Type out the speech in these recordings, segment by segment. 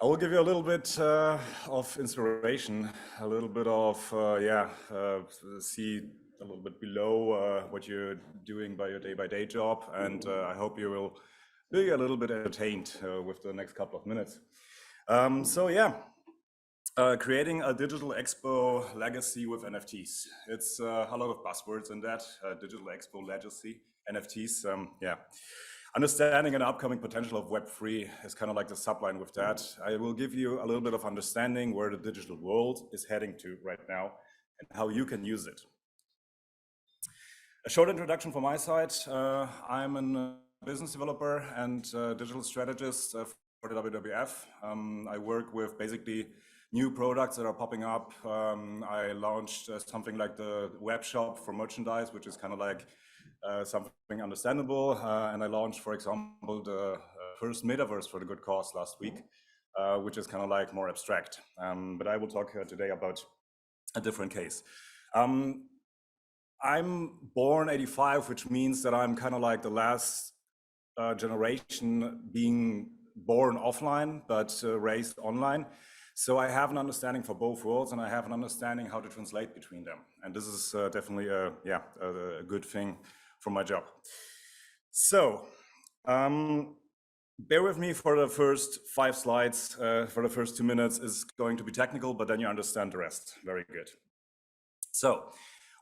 I will give you a little bit of inspiration, a little bit of, see a little bit below what you're doing by your day-by-day job. And I hope you will be a little bit entertained with the next couple of minutes. Creating a digital expo legacy with NFTs. It's a lot of buzzwords in that, digital expo legacy, NFTs, Understanding an upcoming potential of Web3 is kind of like the subline with that. I will give you a little bit of understanding where the digital world is heading to right now and how you can use it. A short introduction from my side. I'm a business developer and digital strategist for the WWF. I work with basically new products that are popping up. I launched something like the web shop for merchandise, which is kind of like something understandable. And I launched, for example, the first metaverse for the good cause last week, which is kind of like more abstract. But I will talk today about a different case. I'm born 85, which means that I'm kind of like the last generation being born offline, but raised online. So I have an understanding for both worlds, and I have an understanding how to translate between them. And this is definitely a good thing for my job. So bear with me for the first 5 slides. For the first 2 minutes is going to be technical, but then you understand the rest. Very good. So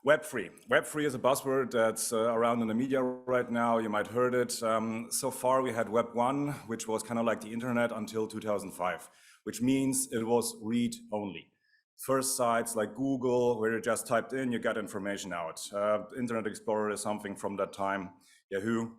Web3. Web3 is a buzzword that's around in the media right now. You might heard it. So far we had Web 1, which was kind of like the internet until 2005, which means it was read only. First sites like Google, where you just typed in, you got information out. Internet Explorer is something from that time, Yahoo.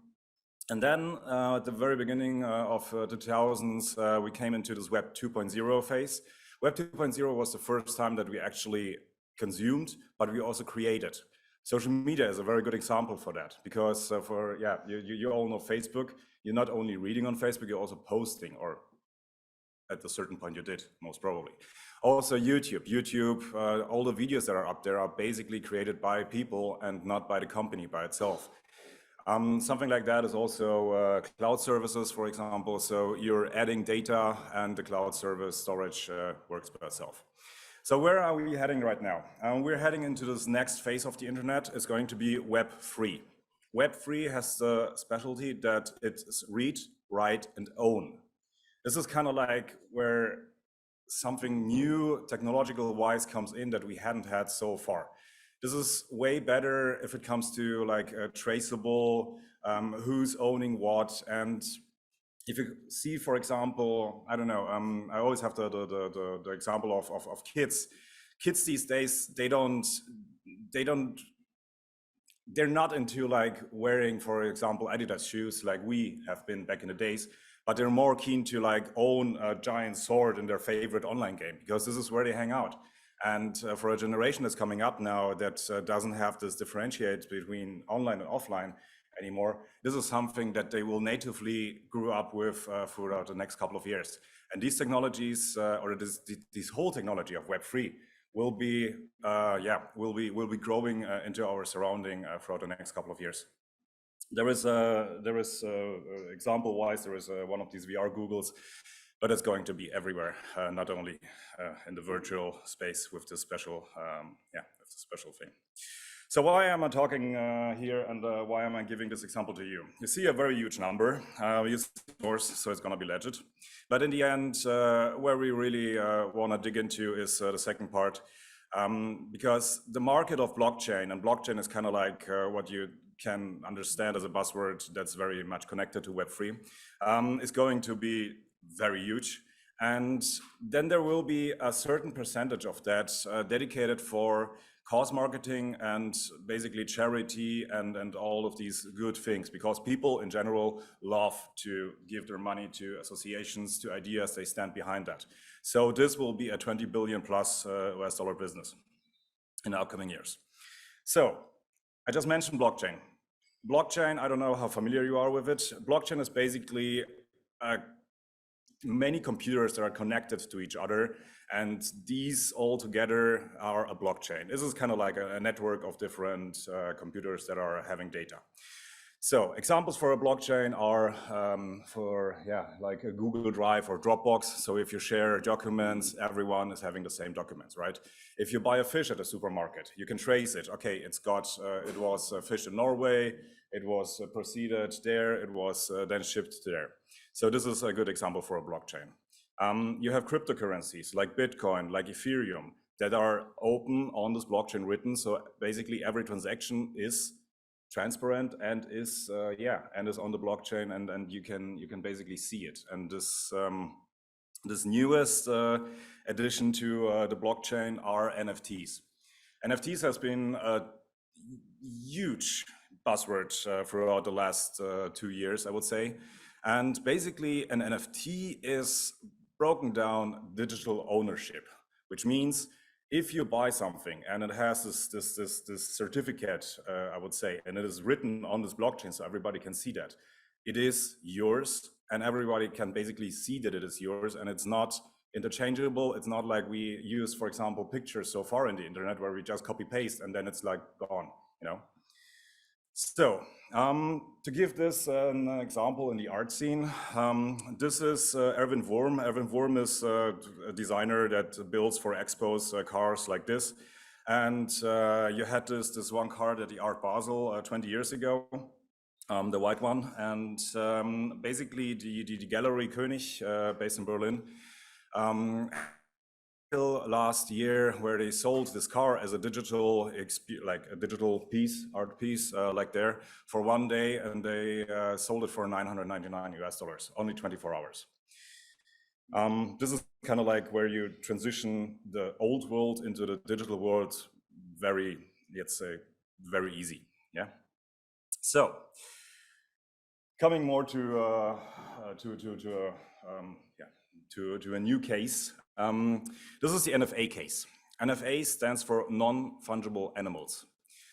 And then at the very beginning of the 2000s, we came into this Web 2.0 phase. Web 2.0 was the first time that we actually consumed, but we also created. Social media is a very good example for that, because you all know Facebook. You're not only reading on Facebook, you're also posting, or at a certain point you did, most probably. Also YouTube, all the videos that are up there are basically created by people and not by the company by itself. Something like that is also cloud services, for example. So you're adding data and the cloud service storage works by itself. So where are we heading right now? We're heading into this next phase of the internet. It's going to be Web 3. Web 3 has the specialty that it's read, write, and own. This is kind of like where something new technological-wise comes in that we hadn't had so far. This is way better if it comes to like traceable, who's owning what. And if you see, for example, I don't know, I always have the example of kids. Kids these days, they're not into like wearing, for example, Adidas shoes like we have been back in the days, but they're more keen to like own a giant sword in their favorite online game, because this is where they hang out. And for a generation that's coming up now that doesn't have this differentiate between online and offline anymore, this is something that they will natively grow up with throughout the next couple of years. And these technologies, this whole technology of Web3 will be growing into our surrounding throughout the next couple of years. There is example-wise, there is one of these VR Googles, but it's going to be everywhere, not only in the virtual space with this special, thing. So why am I talking here, and why am I giving this example to you? You see a very huge number. We use source, so it's going to be legit. But in the end, where we really want to dig into is the second part, because the market of blockchain, and blockchain is kind of like what you can understand as a buzzword that's very much connected to Web3, is going to be very huge. And then there will be a certain percentage of that dedicated for cause marketing and basically charity and all of these good things, because people in general love to give their money to associations, to ideas, they stand behind that. So this will be a 20 billion plus US dollar business in the upcoming years. So I just mentioned blockchain. Blockchain, I don't know how familiar you are with it. Blockchain is basically many computers that are connected to each other, and these all together are a blockchain. This is kind of like a network of different computers that are having data. So examples for a blockchain are like a Google Drive or Dropbox. So if you share documents, everyone is having the same documents, right? If you buy a fish at a supermarket, you can trace it. Okay, it was fished in Norway, it was proceeded there, it was then shipped there. So this is a good example for a blockchain. You have cryptocurrencies like Bitcoin, like Ethereum, that are open on this blockchain written. So basically every transaction is transparent and is on the blockchain, and you can basically see it. And this newest addition to the blockchain are NFTs. NFTs has been a huge buzzword throughout the last 2 years, I would say. And basically an NFT is broken down digital ownership, which means if you buy something and it has this certificate, I would say, and it is written on this blockchain so everybody can see that, it is yours and everybody can basically see that it is yours, and it's not interchangeable. It's not like we use, for example, pictures so far in the internet where we just copy paste and then it's like gone, you know. So to give this an example in the art scene, this is Erwin Wurm. Erwin Wurm is a designer that builds for expos cars like this. And you had this one car at the Art Basel 20 years ago, the white one. And basically the Gallery König, based in Berlin, last year, where they sold this car as a digital art piece, like there, for one day, and they sold it for $999, only 24 hours. This is kind of like where you transition the old world into the digital world very, let's say, very easy. Yeah. So coming more to a new case. This is the NFA case. NFA stands for Non-Fungible Animals.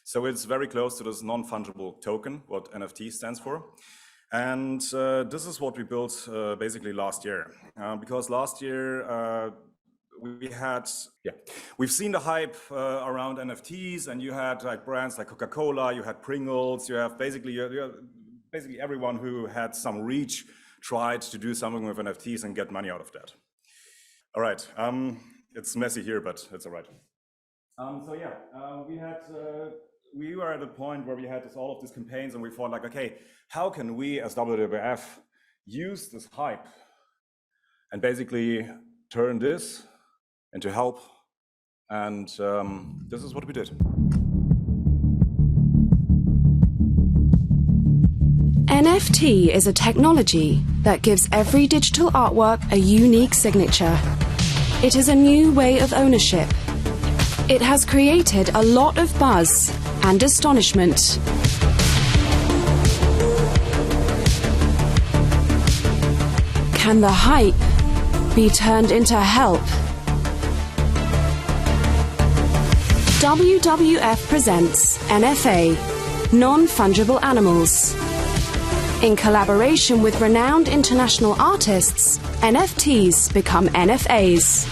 So it's very close to this non-fungible token, what NFT stands for. And this is what we built basically last year. Because last year we've seen the hype around NFTs, and you had like brands like Coca-Cola, you had Pringles, you have basically everyone who had some reach tried to do something with NFTs and get money out of that. All right, it's messy here, but it's all right. We were at a point where we had all of these campaigns, and we thought like, okay, how can we as WWF use this hype and basically turn this into help? And this is what we did. NFT is a technology that gives every digital artwork a unique signature. It is a new way of ownership. It has created a lot of buzz and astonishment. Can the hype be turned into help? WWF presents NFA, Non-Fungible Animals. In collaboration with renowned international artists, NFTs become NFAs,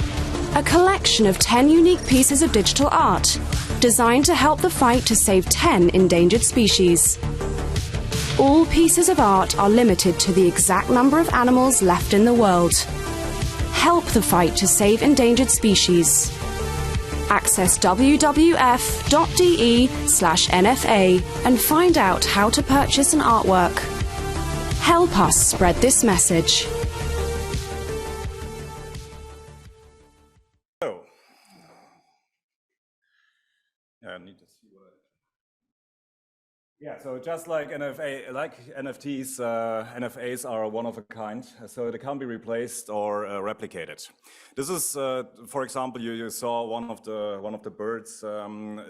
a collection of 10 unique pieces of digital art designed to help the fight to save 10 endangered species. All pieces of art are limited to the exact number of animals left in the world. Help the fight to save endangered species. Access wwf.de/NFA and find out how to purchase an artwork. Help us spread this message. So just like NFTs, NFAs are one of a kind, so they can't be replaced or replicated. This is, for example, you saw one of the birds.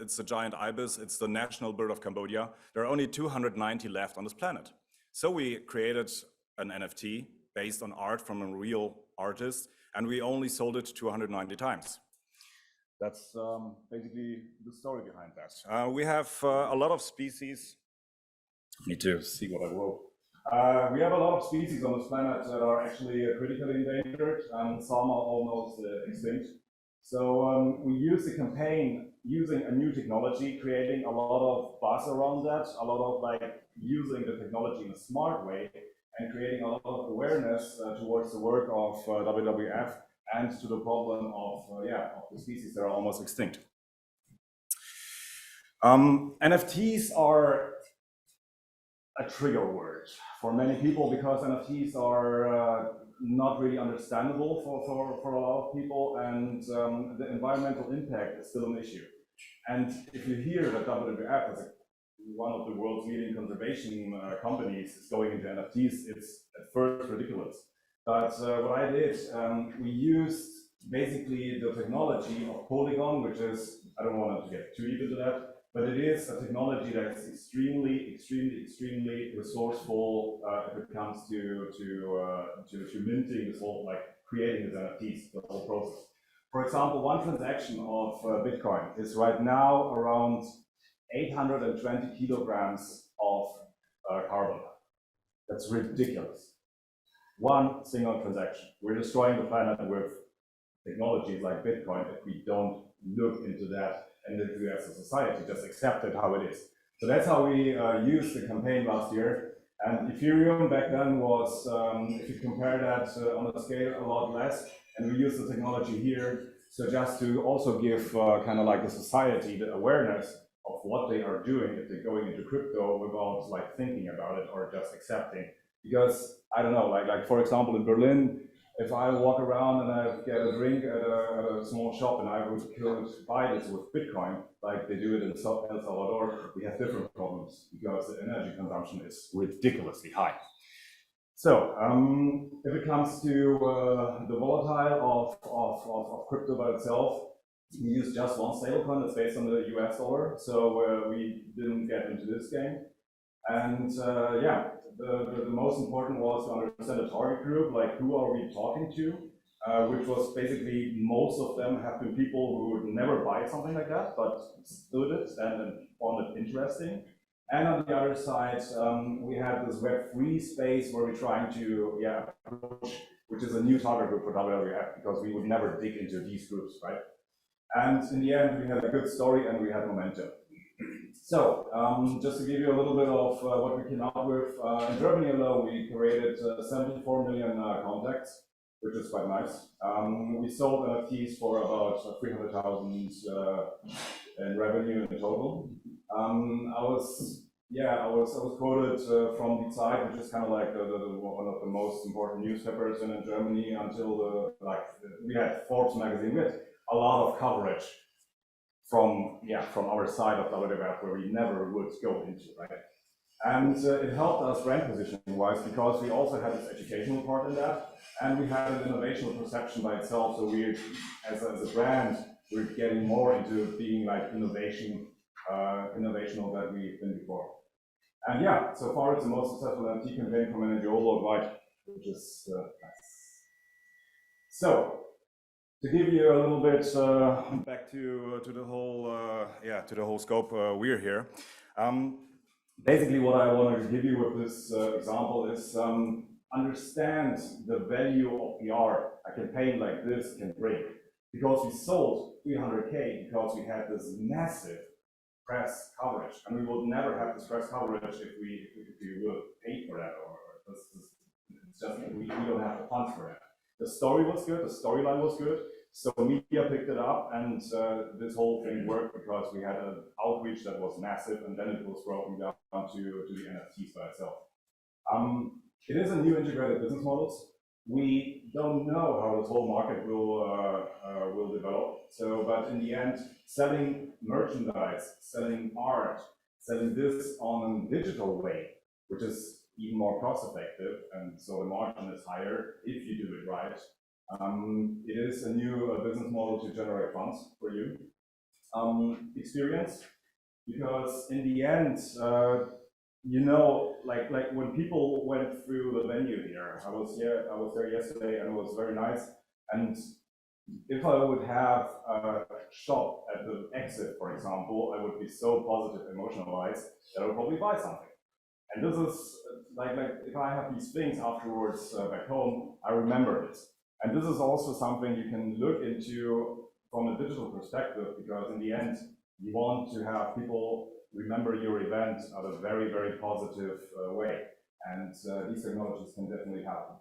It's a giant ibis. It's the national bird of Cambodia. There are only 290 left on this planet. So we created an NFT based on art from a real artist, and we only sold it 290 times. That's basically the story behind that. We have a lot of species. I need to see what I wrote. We have a lot of species on this planet that are actually critically endangered, and some are almost extinct. So we use the campaign using a new technology, creating a lot of buzz around that, a lot of like using the technology in a smart way and creating a lot of awareness towards the work of WWF and to the problem of the species that are almost extinct. NFTs are a trigger word for many people because NFTs are not really understandable for a lot of people, and the environmental impact is still an issue. And if you hear that WWF is one of the world's leading conservation companies is going into NFTs, it's at first ridiculous. But what I did, we used basically the technology of Polygon, which is, I don't want to get too deep into that, but it is a technology that is extremely resourceful if it comes to minting this whole, like creating these NFTs, the whole process. For example, one transaction of Bitcoin is right now around 820 kilograms of carbon. That's ridiculous. One single transaction. We're destroying the planet with technologies like Bitcoin if we don't look into that and if we as a society just accept it how it is. So that's how we used the campaign last year. And Ethereum back then was, if you compare that on a scale, a lot less. And we use the technology here. So just to also give kind of like the society the awareness of what they are doing if they're going into crypto without like thinking about it or just accepting. Because I don't know, like for example in Berlin, if I walk around and I get a drink at a small shop and I could buy this with Bitcoin, like they do it in El Salvador, we have different problems because the energy consumption is ridiculously high. So if it comes to the volatile of crypto by itself, we use just one stablecoin that's based on the US dollar, so we didn't get into this game. And the most important was to understand the target group, like who are we talking to, which was basically most of them have been people who would never buy something like that, but stood it and found it interesting. And on the other side, we had this Web3 space where we're trying to approach, which is a new target group for WWF because we would never dig into these groups, right? And in the end, we had a good story and we had momentum. So, just to give you a little bit of what we came up with, in Germany alone, we created 74 million contacts, which is quite nice. We sold NFTs for about 300,000 in revenue in total. I was quoted from Die Zeit, which is kind of like one of the most important newspapers in Germany until we had Forbes magazine. We had a lot of coverage from our side of WWF where we never would go into, right? And it helped us brand positioning wise because we also had this educational part in that, and we had an innovational perception by itself. So we, as a brand, we're getting more into being like innovational than we've been before. And yeah, so far it's the most successful NFT campaign from an NGO worldwide, which is nice. So, to give you a little bit back to the whole scope, we're here. Basically, what I want to give you with this example is understand the value of PR a campaign like this can bring. Because we sold 300K because we had this massive press coverage, and we would never have this press coverage if we would pay for that, or it's just we don't have the funds for it. The story was good, the storyline was good, so media picked it up, and this whole thing worked because we had an outreach that was massive, and then it was broken down to the NFTs by itself. It is a new integrated business models. We don't know how this whole market will develop. So, but in the end, selling merchandise, selling art, selling this on a digital way, which is even more cost effective, and so the margin is higher if you do it right. It is a new business model to generate funds for you. Experience, because in the end, you know, like when people went through the venue here, I was there yesterday, and it was very nice. And if I would have a shop at the exit, for example, I would be so positive, emotional-wise, that I would probably buy something. And this is like if I have these things afterwards back home, I remember it. And this is also something you can look into from a digital perspective, because in the end, you want to have people remember your event in a very, very positive way. And these technologies can definitely help.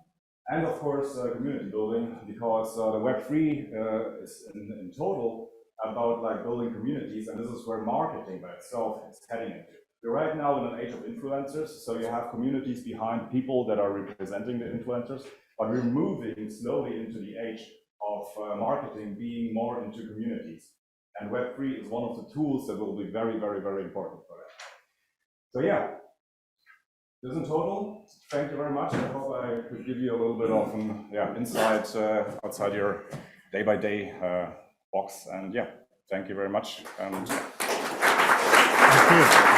And of course, community building, because the Web3 is in total about like building communities, and this is where marketing by itself is heading into. We're right now in an age of influencers, so you have communities behind people that are representing the influencers, but we're moving slowly into the age of marketing being more into communities. And Web3 is one of the tools that will be very, very, very important for that. So yeah, this in total, thank you very much. I hope I could give you a little bit of insight outside your day-by-day box. And yeah, thank you very much. And thank you.